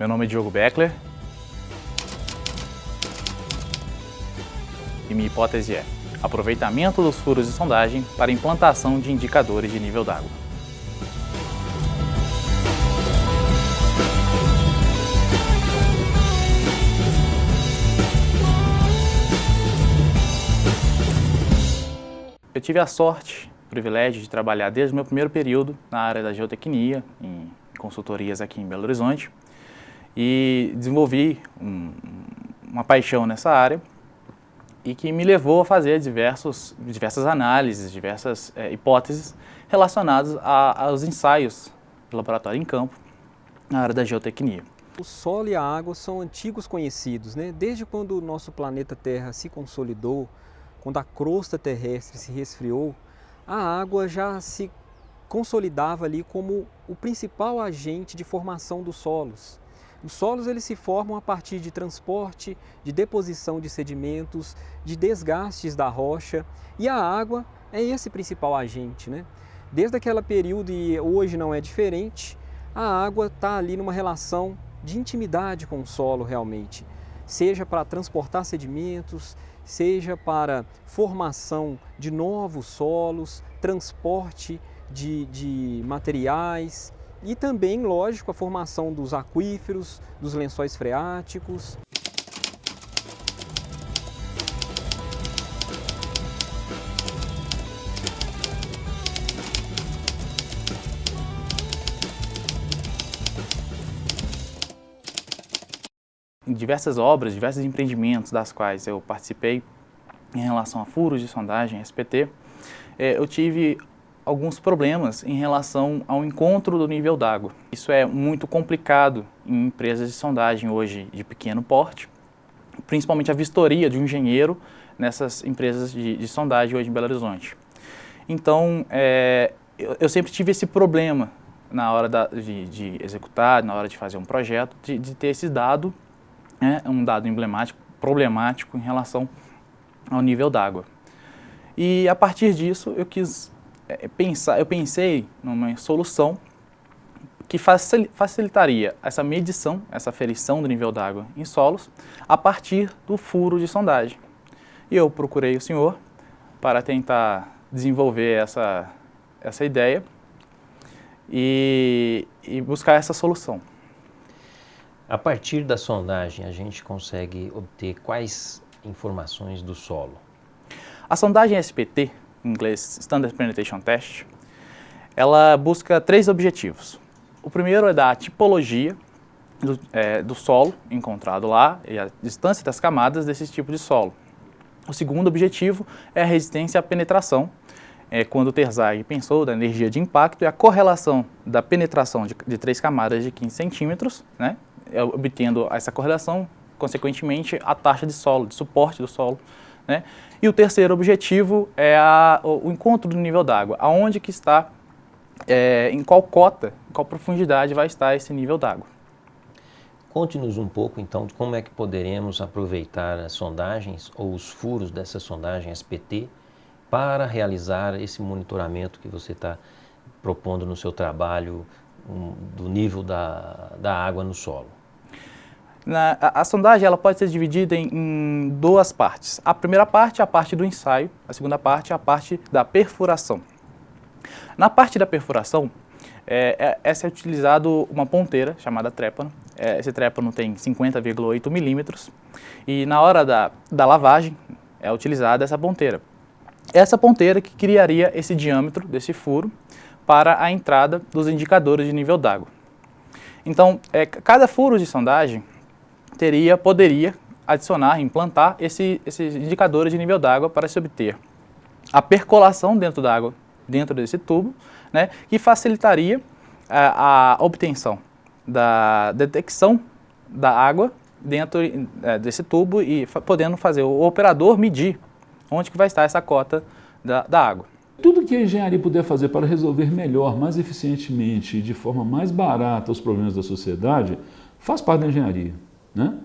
Meu nome é Diogo Beckler e minha hipótese é aproveitamento dos furos de sondagem para implantação de indicadores de nível d'água. Eu tive a sorte, o privilégio de trabalhar desde o meu primeiro período na área da geotecnia, em consultorias aqui em Belo Horizonte, e desenvolvi uma paixão nessa área e que me levou a fazer diversas análises, diversas hipóteses relacionadas aos ensaios de laboratório em campo na área da geotecnia. O solo e a água são antigos conhecidos, né? Desde quando o nosso planeta Terra se consolidou, quando a crosta terrestre se resfriou, a água já se consolidava ali como o principal agente de formação dos solos. Os solos eles se formam a partir de transporte, de deposição de sedimentos, de desgastes da rocha, e a água é esse principal agente, né? Desde aquele período, e hoje não é diferente, a água está ali numa relação de intimidade com o solo realmente, seja para transportar sedimentos, seja para formação de novos solos, transporte de materiais e também, lógico, a formação dos aquíferos, dos lençóis freáticos. Em diversas obras, diversos empreendimentos das quais eu participei em relação a furos de sondagem, SPT, eu tive alguns problemas em relação ao encontro do nível d'água. Isso é muito complicado em empresas de sondagem hoje de pequeno porte, principalmente a vistoria de um engenheiro nessas empresas de sondagem hoje em Belo Horizonte. Então, eu sempre tive esse problema na hora de executar, na hora de fazer um projeto, de ter esse dado, um dado emblemático, problemático em relação ao nível d'água. E a partir disso eu pensei numa solução que facilitaria essa medição, essa aferição do nível d'água em solos a partir do furo de sondagem. E eu procurei o senhor para tentar desenvolver essa ideia e buscar essa solução. A partir da sondagem, a gente consegue obter quais informações do solo? A sondagem SPT, em inglês Standard Penetration Test, ela busca 3 objetivos. O primeiro é da tipologia do solo encontrado lá e a distância das camadas desse tipo de solo. O segundo objetivo é a resistência à penetração, quando o Terzaghi pensou da energia de impacto e a correlação da penetração de 3 camadas de 15 centímetros, né? Obtendo essa correlação, consequentemente, a taxa de solo, de suporte do solo, né? E o terceiro objetivo é o encontro do nível d'água, aonde que está, em qual cota, em qual profundidade vai estar esse nível d'água. Conte-nos um pouco, então, de como é que poderemos aproveitar as sondagens ou os furos dessa sondagem SPT para realizar esse monitoramento que você está propondo no seu trabalho do nível da água no solo. A sondagem ela pode ser dividida em 2 partes. A primeira parte é a parte do ensaio, a segunda parte é a parte da perfuração. Na parte da perfuração, é utilizado uma ponteira chamada trépano. Esse trépano tem 50,8 milímetros e na hora da lavagem é utilizada essa ponteira. Essa ponteira que criaria esse diâmetro desse furo para a entrada dos indicadores de nível d'água. Então, cada furo de sondagem poderia adicionar, implantar esses indicadores de nível d'água para se obter a percolação dentro da água, dentro desse tubo, né, que facilitaria a obtenção da detecção da água dentro desse tubo e podendo fazer o operador medir onde que vai estar essa cota da água. Tudo que a engenharia puder fazer para resolver melhor, mais eficientemente e de forma mais barata os problemas da sociedade, faz parte da engenharia, né?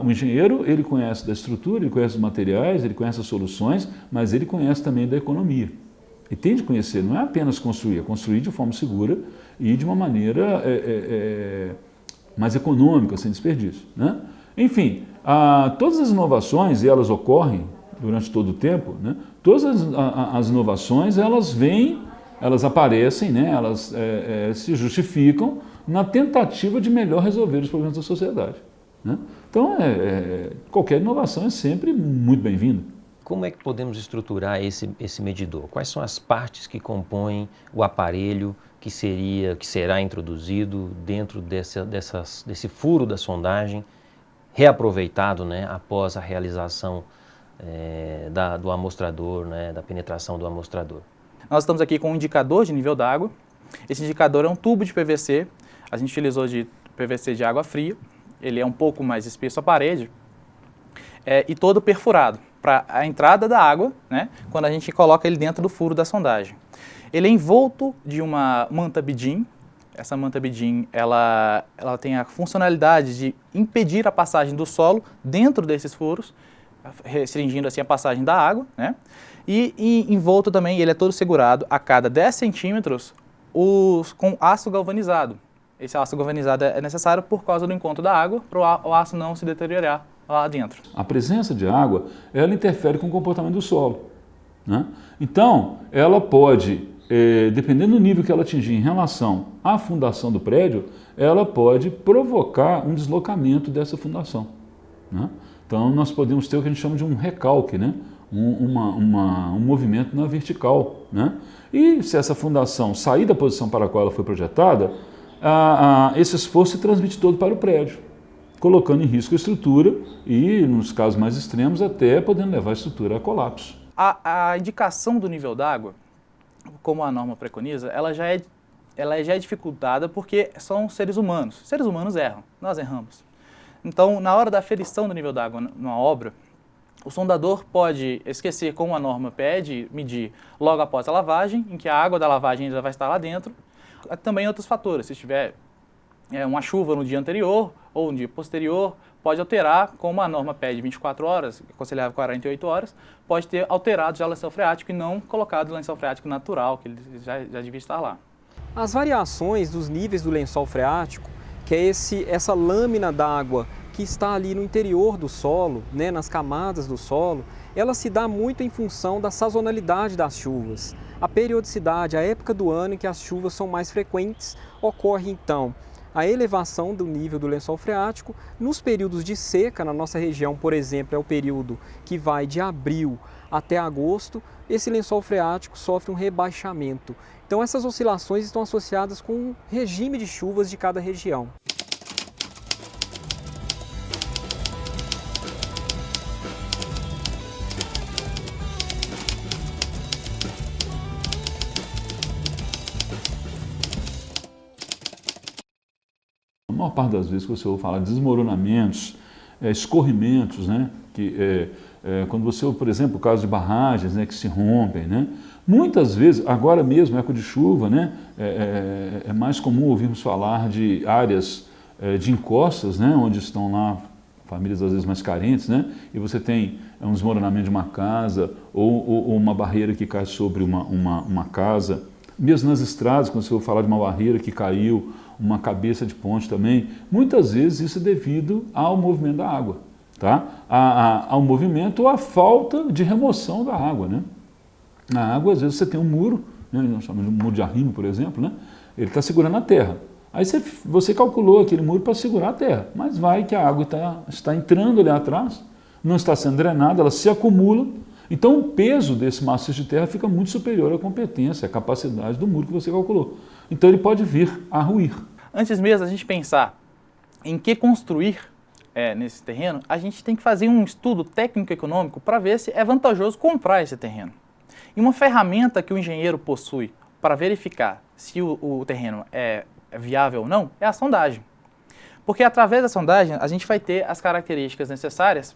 O engenheiro, ele conhece da estrutura, ele conhece os materiais, ele conhece as soluções, mas ele conhece também da economia. E tem de conhecer, não é apenas construir, é construir de forma segura e de uma maneira mais econômica, sem desperdício, né? Enfim, todas as inovações, e elas ocorrem durante todo o tempo, né? Todas as inovações, elas aparecem, né? Elas se justificam na tentativa de melhor resolver os problemas da sociedade, né? Então, qualquer inovação é sempre muito bem-vinda. Como é que podemos estruturar esse medidor? Quais são as partes que compõem o aparelho que será introduzido dentro desse furo da sondagem, reaproveitado, né, após a realização do amostrador, né, da penetração do amostrador? Nós estamos aqui com um indicador de nível d'água. Esse indicador é um tubo de PVC. A gente utilizou de PVC de água fria. Ele é um pouco mais espesso à parede e todo perfurado para a entrada da água, né, quando a gente coloca ele dentro do furo da sondagem. Ele é envolto de uma manta BIDIN. Essa manta BIDIN, ela tem a funcionalidade de impedir a passagem do solo dentro desses furos, restringindo assim a passagem da água, né? E envolto também, ele é todo segurado a cada 10 centímetros com aço galvanizado. Esse aço galvanizado é necessário por causa do encontro da água, para o aço não se deteriorar lá dentro. A presença de água, ela interfere com o comportamento do solo, né? Então, ela pode, dependendo do nível que ela atingir em relação à fundação do prédio, ela pode provocar um deslocamento dessa fundação, né? Então, nós podemos ter o que a gente chama de um recalque, né? Um movimento na vertical, né? E se essa fundação sair da posição para a qual ela foi projetada, esse esforço se transmite todo para o prédio, colocando em risco a estrutura e, nos casos mais extremos, até podendo levar a estrutura a colapso. A indicação do nível d'água, como a norma preconiza, ela já é dificultada porque são seres humanos. Seres humanos erram, nós erramos. Então, na hora da aferição do nível d'água numa obra, o sondador pode esquecer, como a norma pede, medir logo após a lavagem, em que a água da lavagem já vai estar lá dentro. Também outros fatores, se tiver uma chuva no dia anterior ou no dia posterior, pode alterar, como a norma pede 24 horas, aconselhável 48 horas, pode ter alterado já o lençol freático e não colocado o lençol freático natural, que ele já devia estar lá. As variações dos níveis do lençol freático, que é essa lâmina d'água que está ali no interior do solo, né, nas camadas do solo, ela se dá muito em função da sazonalidade das chuvas. A periodicidade, a época do ano em que as chuvas são mais frequentes, ocorre então a elevação do nível do lençol freático. Nos períodos de seca, na nossa região, por exemplo, é o período que vai de abril até agosto, esse lençol freático sofre um rebaixamento. Então essas oscilações estão associadas com o regime de chuvas de cada região. A maior parte das vezes que você ouve falar de desmoronamentos, escorrimentos, né, quando você ouve, por exemplo, o caso de barragens, né, que se rompem, né, muitas vezes, agora mesmo, época de chuva, né, é mais comum ouvirmos falar de áreas de encostas, né, onde estão lá famílias às vezes mais carentes, né, e você tem um desmoronamento de uma casa ou uma barreira que cai sobre uma casa. Mesmo nas estradas, quando você ouve falar de uma barreira que caiu, uma cabeça de ponte também, muitas vezes isso é devido ao movimento da água, tá? Ao movimento ou à falta de remoção da água, né? Na água, às vezes você tem um muro, né? Nós chamamos de muro de arrimo, por exemplo, né? Ele está segurando a terra. Aí você calculou aquele muro para segurar a terra, mas vai que a água está entrando ali atrás, não está sendo drenada, ela se acumula. Então o peso desse maciço de terra fica muito superior à competência, à capacidade do muro que você calculou. Então ele pode vir a ruir. Antes mesmo da gente pensar em que construir nesse terreno, a gente tem que fazer um estudo técnico-econômico para ver se é vantajoso comprar esse terreno. E uma ferramenta que o engenheiro possui para verificar se o terreno é viável ou não é a sondagem. Porque através da sondagem a gente vai ter as características necessárias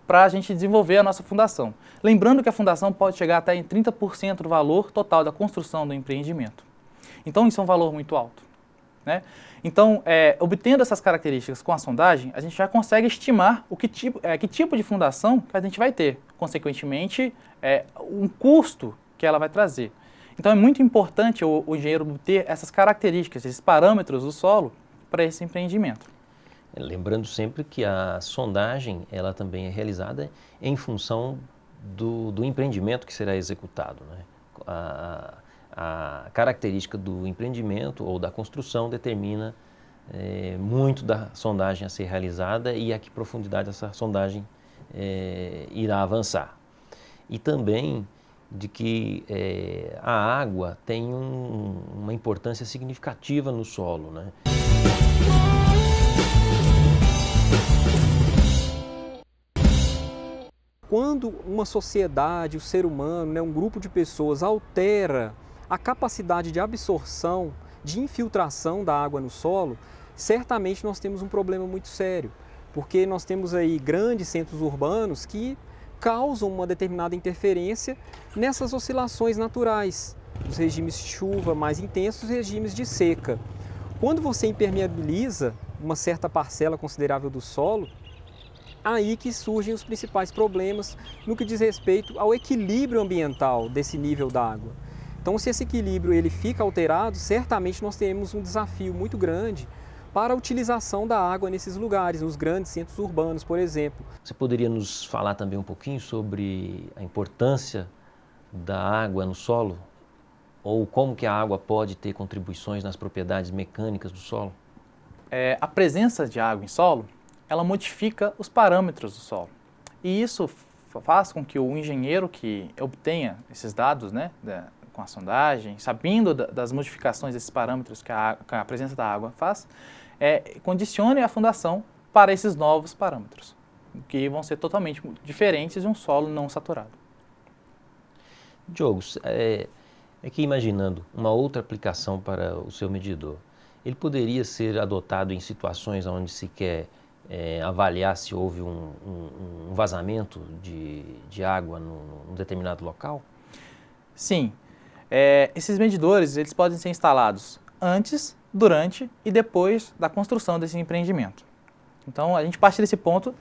para a gente desenvolver a nossa fundação. Lembrando que a fundação pode chegar até em 30% do valor total da construção do empreendimento. Então isso é um valor muito alto, né? Então, obtendo essas características com a sondagem, a gente já consegue estimar que tipo de fundação que a gente vai ter. Consequentemente, um custo que ela vai trazer. Então é muito importante o engenheiro ter essas características, esses parâmetros do solo, para esse empreendimento. Lembrando sempre que a sondagem ela também é realizada em função do empreendimento que será executado, né? A característica do empreendimento ou da construção determina muito da sondagem a ser realizada e a que profundidade essa sondagem irá avançar. E também de que a água tem uma importância significativa no solo, né? Quando uma sociedade, o ser humano, né, um grupo de pessoas altera a capacidade de absorção, de infiltração da água no solo, certamente nós temos um problema muito sério, porque nós temos aí grandes centros urbanos que causam uma determinada interferência nessas oscilações naturais, os regimes de chuva mais intensos e regimes de seca. Quando você impermeabiliza uma certa parcela considerável do solo, aí que surgem os principais problemas no que diz respeito ao equilíbrio ambiental desse nível d'água. Então, se esse equilíbrio ele fica alterado, certamente nós teremos um desafio muito grande para a utilização da água nesses lugares, nos grandes centros urbanos, por exemplo. Você poderia nos falar também um pouquinho sobre a importância da água no solo? Ou como que a água pode ter contribuições nas propriedades mecânicas do solo? A presença de água em solo, ela modifica os parâmetros do solo. E isso faz com que o engenheiro que obtenha esses dados, né, com a sondagem, sabendo das modificações desses parâmetros que a presença da água faz, condicione a fundação para esses novos parâmetros, que vão ser totalmente diferentes de um solo não saturado. Diogo, aqui imaginando uma outra aplicação para o seu medidor, ele poderia ser adotado em situações onde se quer avaliar se houve um vazamento de água num determinado local? Sim. Esses medidores eles podem ser instalados antes, durante e depois da construção desse empreendimento. Então, a gente parte desse ponto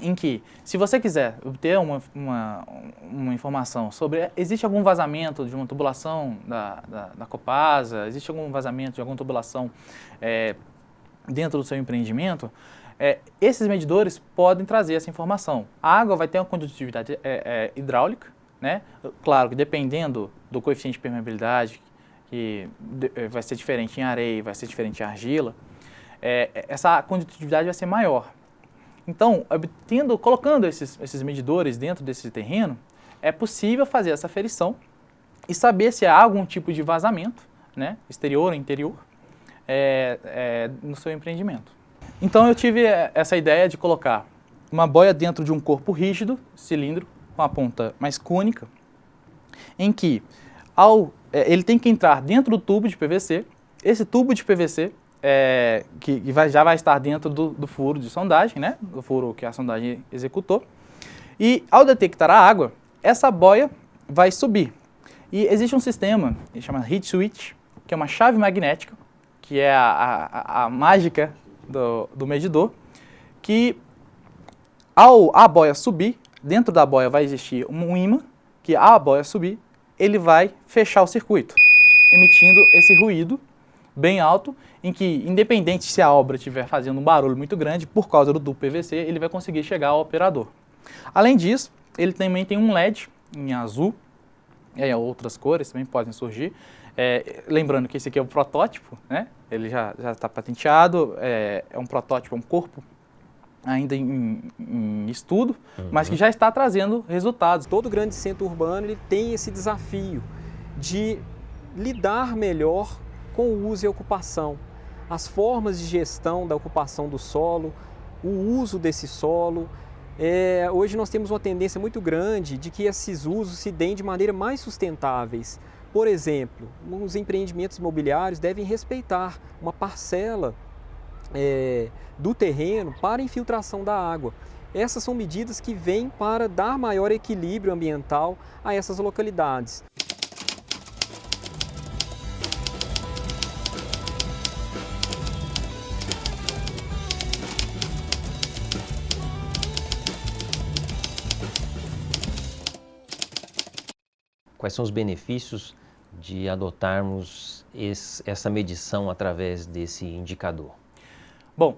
em que, se você quiser obter uma informação sobre existe algum vazamento de uma tubulação da Copasa, existe algum vazamento de alguma tubulação dentro do seu empreendimento, esses medidores podem trazer essa informação. A água vai ter uma condutividade hidráulica, né? Claro que dependendo do coeficiente de permeabilidade, que vai ser diferente em areia, vai ser diferente em argila, essa condutividade vai ser maior. Então, colocando esses medidores dentro desse terreno, é possível fazer essa aferição e saber se há algum tipo de vazamento, né, exterior ou interior, no seu empreendimento. Então, eu tive essa ideia de colocar uma boia dentro de um corpo rígido, cilindro, com a ponta mais cônica, em que ele tem que entrar dentro do tubo de PVC. Esse tubo de PVC já vai estar dentro do furo de sondagem, né? Do furo que a sondagem executou. E ao detectar a água, essa boia vai subir. E existe um sistema que chama heat switch, que é uma chave magnética, que é a mágica do medidor, que ao a boia subir, dentro da boia vai existir um ímã, que a boia subir, ele vai fechar o circuito, emitindo esse ruído bem alto, em que, independente se a obra estiver fazendo um barulho muito grande, por causa do tubo PVC, ele vai conseguir chegar ao operador. Além disso, ele também tem um LED em azul, e outras cores também podem surgir. Lembrando que esse aqui é um protótipo, né? Ele já está patenteado, é um protótipo, um corpo ainda em estudo, mas que já está trazendo resultados. Todo grande centro urbano ele tem esse desafio de lidar melhor com o uso e ocupação, as formas de gestão da ocupação do solo, o uso desse solo. Hoje nós temos uma tendência muito grande de que esses usos se deem de maneira mais sustentáveis. Por exemplo, os empreendimentos imobiliários devem respeitar uma parcela do terreno para infiltração da água. Essas são medidas que vêm para dar maior equilíbrio ambiental a essas localidades. Quais são os benefícios de adotarmos essa medição através desse indicador? Bom,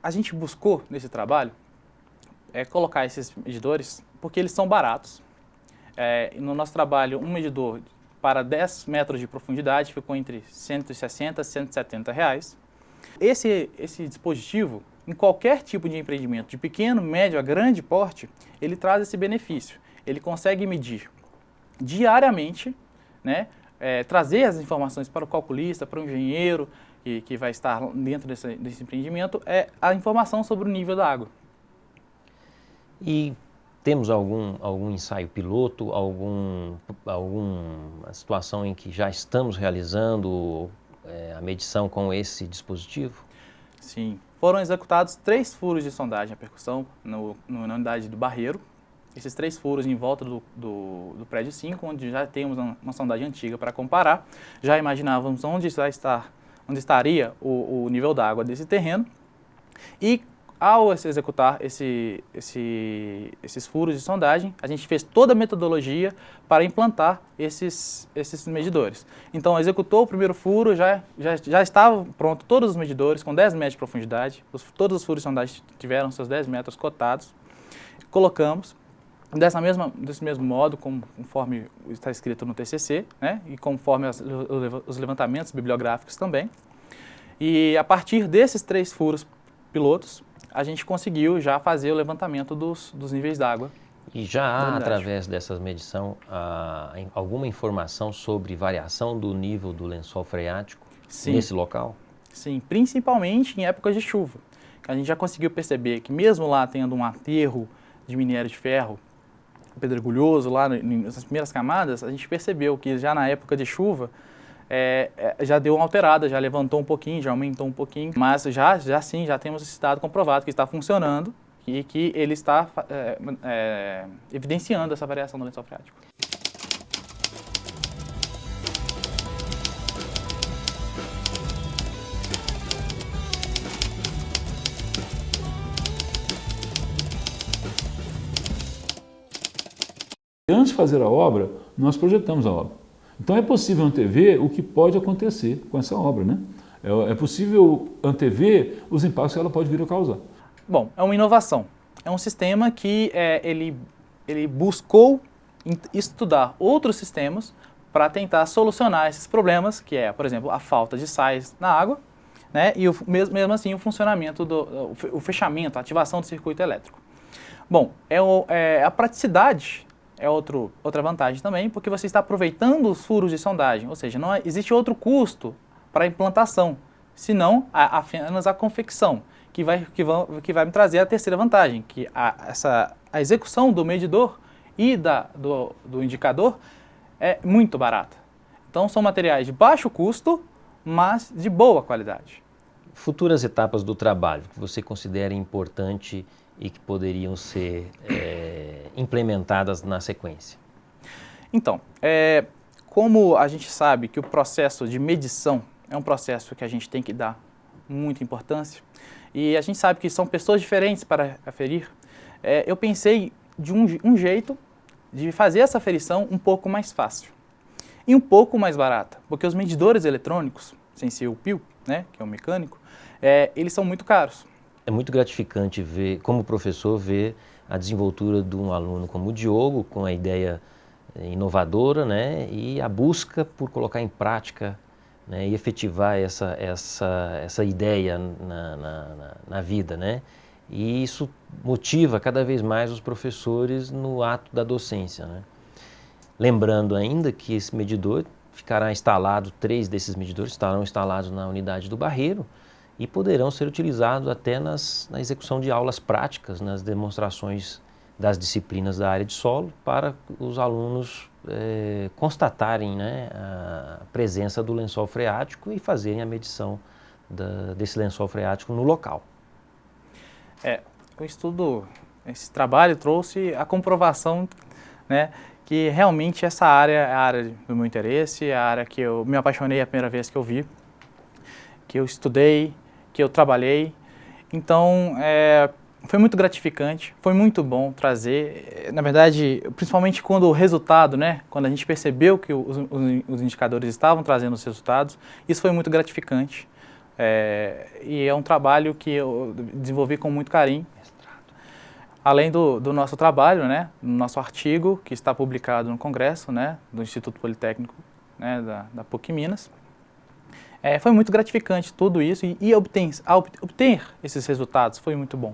a gente buscou nesse trabalho colocar esses medidores porque eles são baratos. No nosso trabalho, um medidor para 10 metros de profundidade ficou entre R$ 160 e R$ 170 reais. Esse dispositivo, em qualquer tipo de empreendimento, de pequeno, médio a grande porte, ele traz esse benefício. Ele consegue medir diariamente, né, trazer as informações para o calculista, para o engenheiro que vai estar dentro desse empreendimento, a informação sobre o nível da água. E temos algum ensaio piloto, alguma situação em que já estamos realizando a medição com esse dispositivo? Sim, foram executados 3 furos de sondagem a percussão na unidade do Barreiro. Esses 3 furos em volta do prédio 5, onde já temos uma sondagem antiga para comparar. Já imaginávamos onde estaria o nível da água desse terreno. E ao executar esses furos de sondagem, a gente fez toda a metodologia para implantar esses medidores. Então, executou o primeiro furo, já estava pronto todos os medidores com 10 metros de profundidade. Todos os furos de sondagem tiveram seus 10 metros cotados. Colocamos desse mesmo modo, conforme está escrito no TCC, né, e conforme os levantamentos bibliográficos também. E a partir desses 3 furos pilotos, a gente conseguiu já fazer o levantamento dos níveis d'água. E já há, através dessas medições, alguma informação sobre variação do nível do lençol freático nesse local? Sim, principalmente em épocas de chuva. A gente já conseguiu perceber que mesmo lá tendo um aterro de minério de ferro pedregulhoso, lá nas primeiras camadas, a gente percebeu que já na época de chuva, já deu uma alterada, já levantou um pouquinho, já aumentou um pouquinho, mas já temos esse dado comprovado que está funcionando e que ele está evidenciando essa variação do lençol freático. Antes de fazer a obra, nós projetamos a obra. Então é possível antever o que pode acontecer com essa obra, né? É possível antever os impactos que ela pode vir a causar. Bom, é uma inovação. É um sistema que ele buscou estudar outros sistemas para tentar solucionar esses problemas, que é, por exemplo, a falta de sais na água, né? E mesmo assim o funcionamento, o fechamento, a ativação do circuito elétrico. Bom, a praticidade é outra vantagem também, porque você está aproveitando os furos de sondagem, ou seja, não existe outro custo para a implantação, senão apenas a confecção, que vai me trazer a terceira vantagem, que a execução do medidor e do indicador é muito barata. Então são materiais de baixo custo, mas de boa qualidade. Futuras etapas do trabalho que você considera importante e que poderiam ser implementadas na sequência? Então, como a gente sabe que o processo de medição é um processo que a gente tem que dar muita importância, e a gente sabe que são pessoas diferentes para aferir, eu pensei de um jeito de fazer essa aferição um pouco mais fácil e um pouco mais barata, porque os medidores eletrônicos, sem ser o PIO, né, que é o mecânico, eles são muito caros. É muito gratificante ver, como professor, ver a desenvoltura de um aluno como o Diogo, com a ideia inovadora, né, e a busca por colocar em prática, né, e efetivar essa ideia na vida, né? E isso motiva cada vez mais os professores no ato da docência, né? Lembrando ainda que esse medidor ficará instalado, 3 desses medidores estarão instalados na unidade do Barreiro, e poderão ser utilizados até na execução de aulas práticas, nas demonstrações das disciplinas da área de solo, para os alunos constatarem, né, a presença do lençol freático e fazerem a medição desse lençol freático no local. Esse trabalho trouxe a comprovação, né, que realmente essa área é a área do meu interesse, é a área que eu me apaixonei a primeira vez que eu vi, que eu estudei, que eu trabalhei. Então, Foi muito gratificante, foi muito bom trazer, na verdade, principalmente quando o resultado, né, quando a gente percebeu que os indicadores estavam trazendo os resultados, isso foi muito gratificante. E é um trabalho que eu desenvolvi com muito carinho. Além do nosso trabalho, né, no nosso artigo, que está publicado no Congresso, né, do Instituto Politécnico, né, da PUC Minas. Foi muito gratificante tudo isso e obter esses resultados foi muito bom.